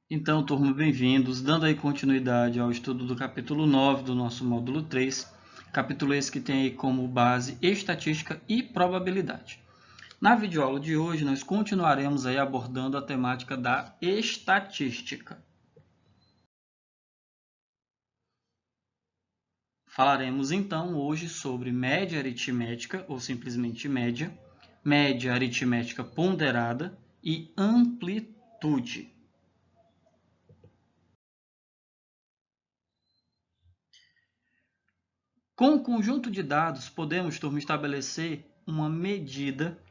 Então, turma, bem-vindos, dando aí continuidade ao estudo do capítulo 9 do nosso módulo 3, capítulo esse que tem aí como base estatística e probabilidade. Na videoaula de hoje, nós continuaremos aí abordando a temática da estatística. Falaremos então hoje sobre média aritmética, ou simplesmente média, média aritmética ponderada e amplitude. Com o conjunto de dados, podemos, turma, estabelecer uma medida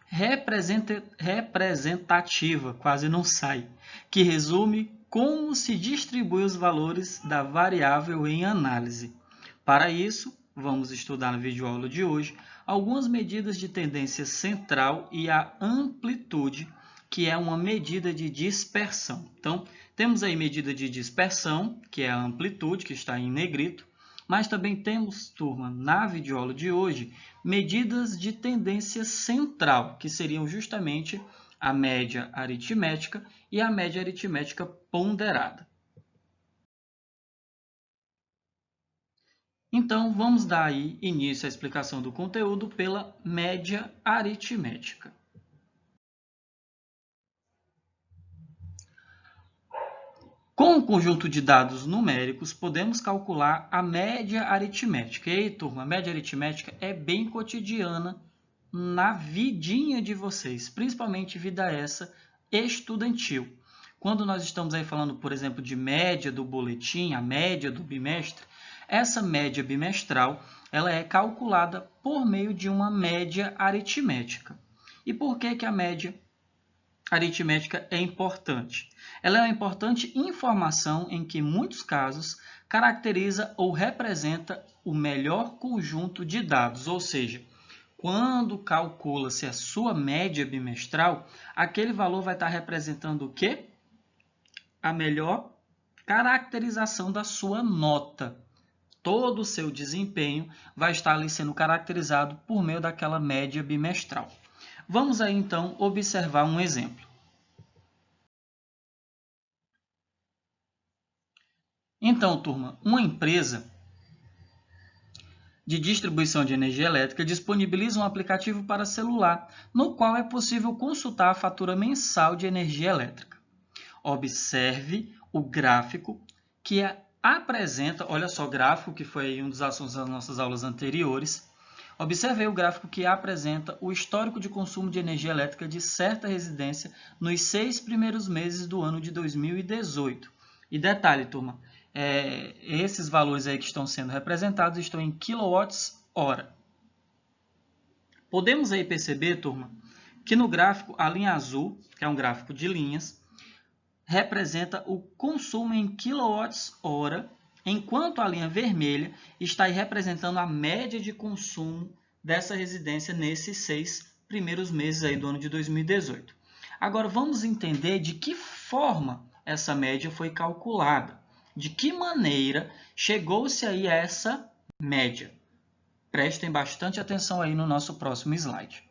representativa, quase não sai, que resume como se distribui os valores da variável em análise. Para isso, vamos estudar na videoaula de hoje algumas medidas de tendência central e a amplitude, que é uma medida de dispersão. Então, temos aí medida de dispersão, que é a amplitude, que está em negrito, mas também temos, turma, na videoaula de hoje, medidas de tendência central, que seriam justamente a média aritmética e a média aritmética ponderada. Então, vamos dar aí início à explicação do conteúdo pela média aritmética. Com o conjunto de dados numéricos, podemos calcular a média aritmética. E aí, turma, a média aritmética é bem cotidiana na vidinha de vocês, principalmente vida essa estudantil. Quando nós estamos aí falando, por exemplo, de média do boletim, a média do bimestre, essa média bimestral ela é calculada por meio de uma média aritmética. E por que a média aritmética é importante? Ela é uma importante informação em que, em muitos casos, caracteriza ou representa o melhor conjunto de dados, ou seja, quando calcula-se a sua média bimestral, aquele valor vai estar representando o quê? A melhor caracterização da sua nota. Todo o seu desempenho vai estar ali sendo caracterizado por meio daquela média bimestral. Vamos aí então observar um exemplo. Então, turma, uma empresa de distribuição de energia elétrica disponibiliza um aplicativo para celular, no qual é possível consultar a fatura mensal de energia elétrica. Observe o gráfico que apresenta, olha só, gráfico que foi um dos assuntos das nossas aulas anteriores. Observe aí o gráfico que apresenta o histórico de consumo de energia elétrica de certa residência nos 6 primeiros meses do ano de 2018. E detalhe, turma, esses valores aí que estão sendo representados estão em quilowatts-hora. Podemos aí perceber, turma, que no gráfico a linha azul, que é um gráfico de linhas, representa o consumo em quilowatts-hora, enquanto a linha vermelha está aí representando a média de consumo dessa residência nesses 6 primeiros meses aí do ano de 2018. Agora vamos entender de que forma essa média foi calculada. De que maneira chegou-se aí a essa média? Prestem bastante atenção aí no nosso próximo slide.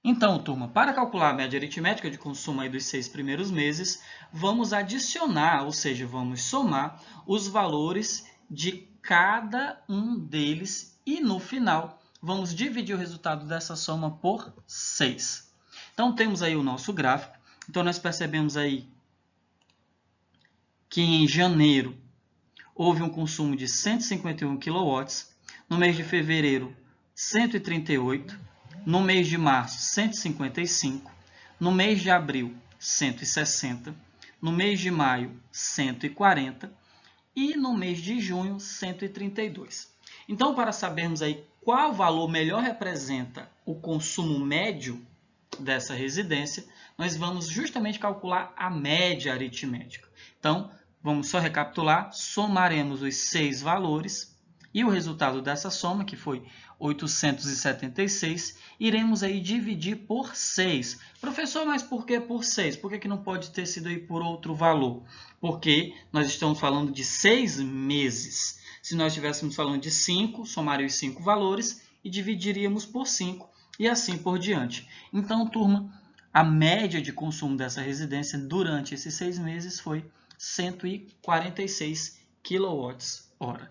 Então, turma, para calcular a média aritmética de consumo aí dos 6 primeiros meses, vamos adicionar, ou seja, vamos somar os valores de cada um deles e, no final, vamos dividir o resultado dessa soma por 6. Então, temos aí o nosso gráfico. Então, nós percebemos aí que em janeiro houve um consumo de 151 kW, no mês de fevereiro 138, no mês de março 155, no mês de abril 160, no mês de maio 140 e no mês de junho 132. Então, para sabermos aí qual valor melhor representa o consumo médio dessa residência, nós vamos justamente calcular a média aritmética. Então, vamos só recapitular, somaremos os 6 valores e o resultado dessa soma, que foi 876, iremos aí dividir por 6. Professor, mas por que por 6? Por que não pode ter sido aí por outro valor? Porque nós estamos falando de 6 meses. Se nós estivéssemos falando de 5, somaria os 5 valores e dividiríamos por 5 e assim por diante. Então, turma, a média de consumo dessa residência durante esses 6 meses foi 146 kWh.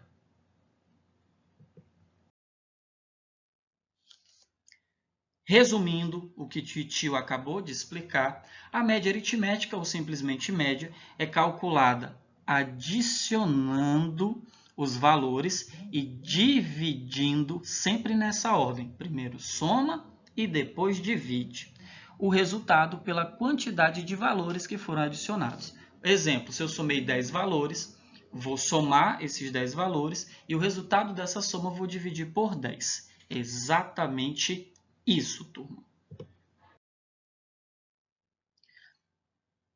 Resumindo o que o tio acabou de explicar, a média aritmética, ou simplesmente média, é calculada adicionando os valores e dividindo sempre nessa ordem. Primeiro soma e depois divide o resultado pela quantidade de valores que foram adicionados. Exemplo, se eu somei 10 valores, vou somar esses 10 valores e o resultado dessa soma eu vou dividir por 10. Exatamente isso, turma.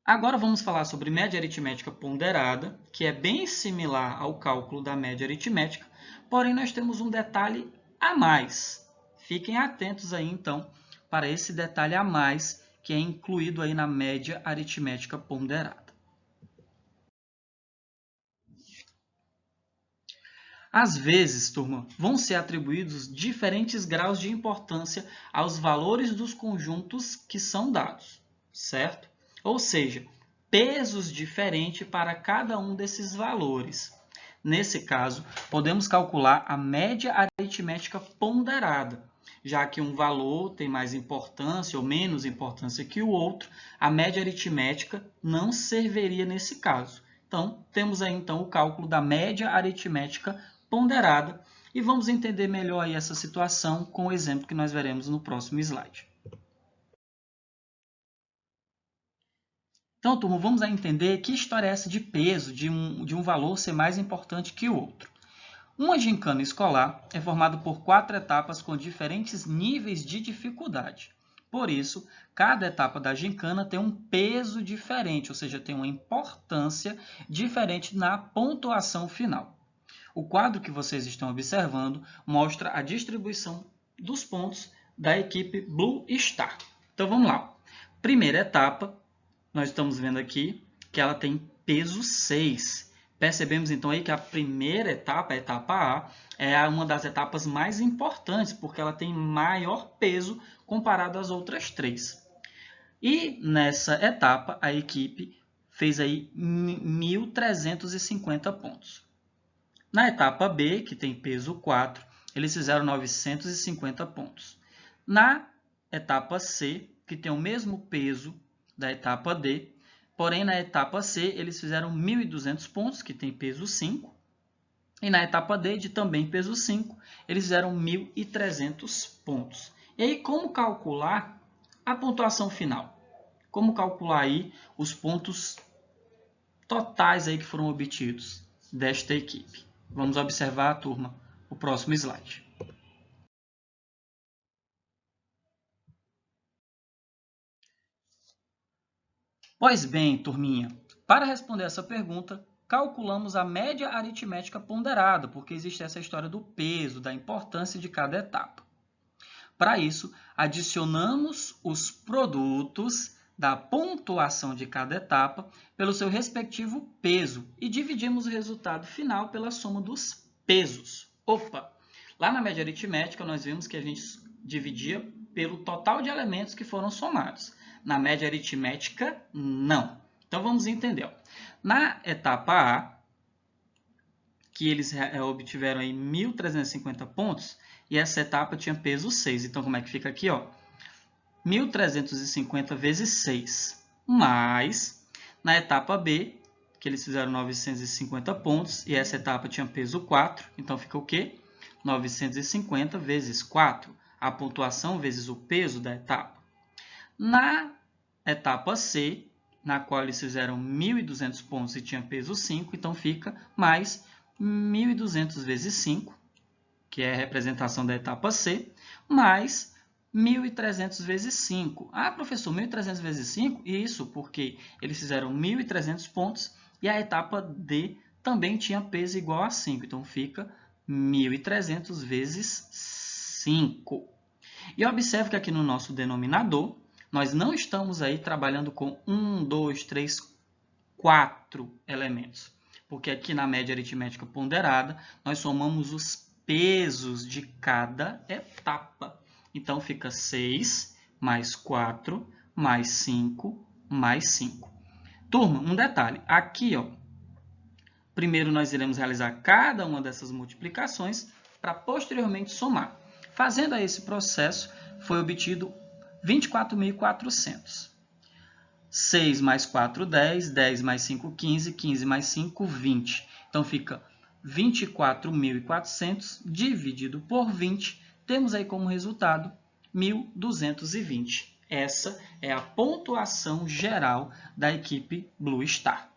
Agora vamos falar sobre média aritmética ponderada, que é bem similar ao cálculo da média aritmética, porém nós temos um detalhe a mais. Fiquem atentos aí, então, para esse detalhe a mais que é incluído aí na média aritmética ponderada. Às vezes, turma, vão ser atribuídos diferentes graus de importância aos valores dos conjuntos que são dados, certo? Ou seja, pesos diferentes para cada um desses valores. Nesse caso, podemos calcular a média aritmética ponderada. Já que um valor tem mais importância ou menos importância que o outro, a média aritmética não serviria nesse caso. Então, temos aí então o cálculo da média aritmética ponderada e vamos entender melhor aí essa situação com o exemplo que nós veremos no próximo slide. Então, turma, vamos entender que história é essa de peso, de um valor ser mais importante que o outro. Uma gincana escolar é formada por 4 etapas com diferentes níveis de dificuldade. Por isso, cada etapa da gincana tem um peso diferente, ou seja, tem uma importância diferente na pontuação final. O quadro que vocês estão observando mostra a distribuição dos pontos da equipe Blue Star. Então, vamos lá. Primeira etapa, nós estamos vendo aqui que ela tem peso 6. Percebemos então aí que a primeira etapa, a etapa A, é uma das etapas mais importantes, porque ela tem maior peso comparado às outras 3. E nessa etapa, a equipe fez aí 1.350 pontos. Na etapa B, que tem peso 4, eles fizeram 950 pontos. Na etapa C, que tem o mesmo peso da etapa D, porém na etapa C eles fizeram 1.200 pontos, que tem peso 5. E na etapa D, de também peso 5, eles fizeram 1.300 pontos. E aí, como calcular a pontuação final? Como calcular aí os pontos totais aí que foram obtidos desta equipe? Vamos observar, turma, o próximo slide. Pois bem, turminha, para responder essa pergunta, calculamos a média aritmética ponderada, porque existe essa história do peso, da importância de cada etapa. Para isso, adicionamos os produtos da pontuação de cada etapa pelo seu respectivo peso e dividimos o resultado final pela soma dos pesos. Opa! Lá na média aritmética, nós vimos que a gente dividia pelo total de elementos que foram somados. Na média aritmética, não. Então, vamos entender. Na etapa A, que eles obtiveram aí 1.350 pontos, e essa etapa tinha peso 6. Então, como é que fica aqui? Ó? 1.350 vezes 6. Mais, na etapa B, que eles fizeram 950 pontos, e essa etapa tinha peso 4. Então, fica o quê? 950 vezes 4. A pontuação vezes o peso da etapa. Na etapa C, na qual eles fizeram 1.200 pontos e tinha peso 5, então fica mais 1.200 vezes 5, que é a representação da etapa C, mais 1.300 vezes 5. Ah, professor, 1.300 vezes 5? Isso, porque eles fizeram 1.300 pontos e a etapa D também tinha peso igual a 5. Então, fica 1.300 vezes 5. E observe que aqui no nosso denominador, nós não estamos aí trabalhando com 1, 2, 3, 4 elementos. Porque aqui na média aritmética ponderada, nós somamos os pesos de cada etapa. Então, fica 6 mais 4 mais 5, mais 5. Turma, um detalhe. Aqui, ó, primeiro nós iremos realizar cada uma dessas multiplicações para posteriormente somar. Fazendo esse processo, foi obtido 24.400. 6 mais 4, 10. 10 mais 5, 15. 15 mais 5, 20. Então, fica 24.400 dividido por 20. Temos aí como resultado 1.220. Essa é a pontuação geral da equipe Blue Star.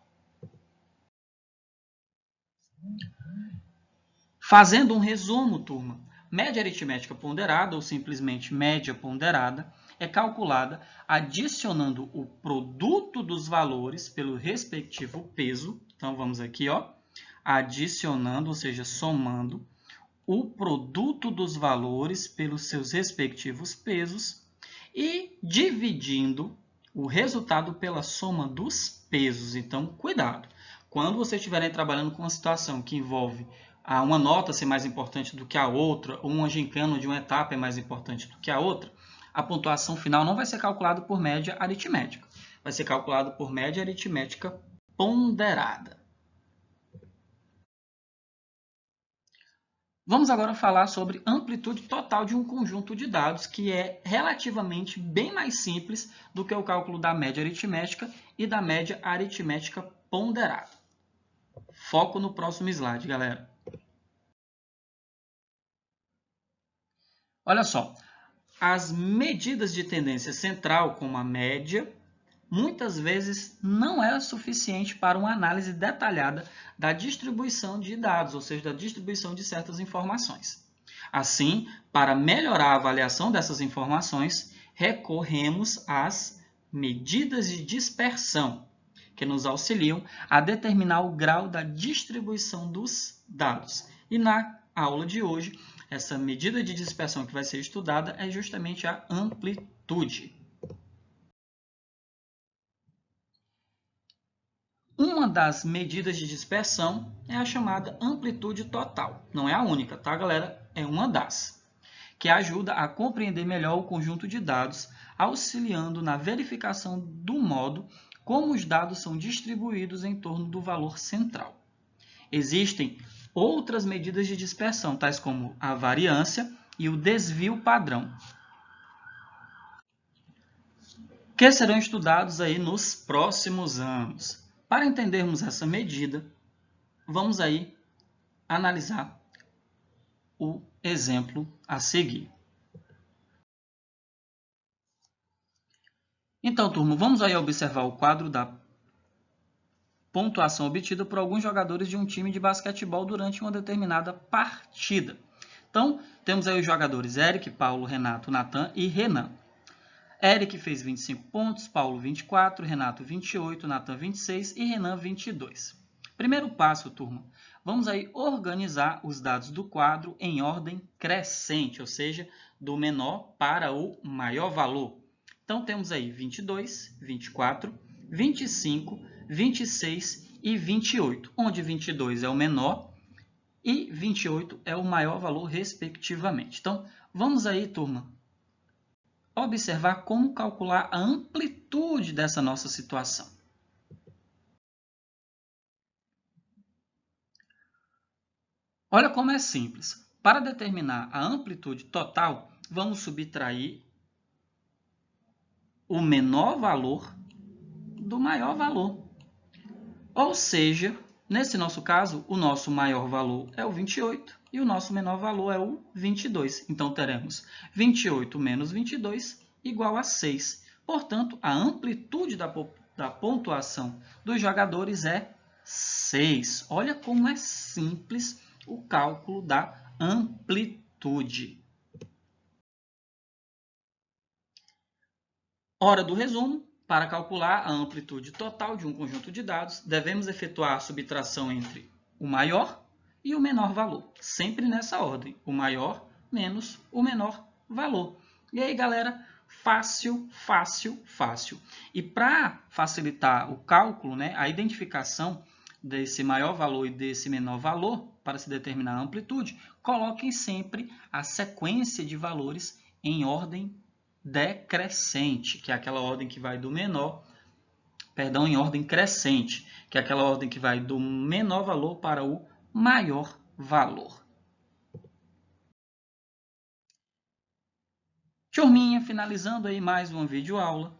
Fazendo um resumo, turma, média aritmética ponderada, ou simplesmente média ponderada, é calculada adicionando o produto dos valores pelo respectivo peso. Então, vamos aqui, ó, adicionando, ou seja, somando o produto dos valores pelos seus respectivos pesos e dividindo o resultado pela soma dos pesos. Então, cuidado. Quando vocês estiverem trabalhando com uma situação que envolve uma nota ser mais importante do que a outra, ou uma gincana de uma etapa é mais importante do que a outra, a pontuação final não vai ser calculada por média aritmética. Vai ser calculada por média aritmética ponderada. Vamos agora falar sobre amplitude total de um conjunto de dados, que é relativamente bem mais simples do que o cálculo da média aritmética e da média aritmética ponderada. Foco no próximo slide, galera. Olha só, as medidas de tendência central, como a média, muitas vezes não é suficiente para uma análise detalhada da distribuição de dados, ou seja, da distribuição de certas informações. Assim, para melhorar a avaliação dessas informações, recorremos às medidas de dispersão, que nos auxiliam a determinar o grau da distribuição dos dados. E na aula de hoje, essa medida de dispersão que vai ser estudada é justamente a amplitude. Uma das medidas de dispersão é a chamada amplitude total. Não é a única, tá, galera? É uma das, que ajuda a compreender melhor o conjunto de dados, auxiliando na verificação do modo como os dados são distribuídos em torno do valor central. Existem outras medidas de dispersão, tais como a variância e o desvio padrão, que serão estudados aí nos próximos anos. Para entendermos essa medida, vamos aí analisar o exemplo a seguir. Então, turma, vamos aí observar o quadro da pontuação obtida por alguns jogadores de um time de basquetebol durante uma determinada partida. Então, temos aí os jogadores Eric, Paulo, Renato, Natan e Renan. Eric fez 25 pontos, Paulo 24, Renato 28, Natan 26 e Renan 22. Primeiro passo, turma, vamos aí organizar os dados do quadro em ordem crescente, ou seja, do menor para o maior valor. Então, temos aí 22, 24, 25, 26 e 28, onde 22 é o menor e 28 é o maior valor, respectivamente. Então, vamos aí, turma, observar como calcular a amplitude dessa nossa situação. Olha como é simples. Para determinar a amplitude total, vamos subtrair o menor valor do maior valor. Ou seja, nesse nosso caso, o nosso maior valor é o 28 e o nosso menor valor é o 22. Então, teremos 28 menos 22 igual a 6. Portanto, a amplitude da pontuação dos jogadores é 6. Olha como é simples o cálculo da amplitude. Hora do resumo. Para calcular a amplitude total de um conjunto de dados, devemos efetuar a subtração entre o maior e o menor valor. Sempre nessa ordem, o maior menos o menor valor. E aí, galera, fácil, fácil, fácil. E para facilitar o cálculo, né, a identificação desse maior valor e desse menor valor, para se determinar a amplitude, coloquem sempre a sequência de valores em ordem decrescente, que é aquela ordem que vai do menor, perdão, em ordem crescente, que é aquela ordem que vai do menor valor para o maior valor. Turminha, finalizando aí mais uma videoaula.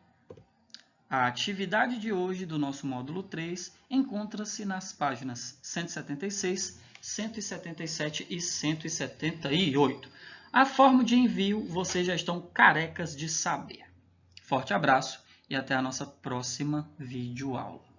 A atividade de hoje do nosso módulo 3 encontra-se nas páginas 176, 177 e 178. A forma de envio vocês já estão carecas de saber. Forte abraço e até a nossa próxima videoaula.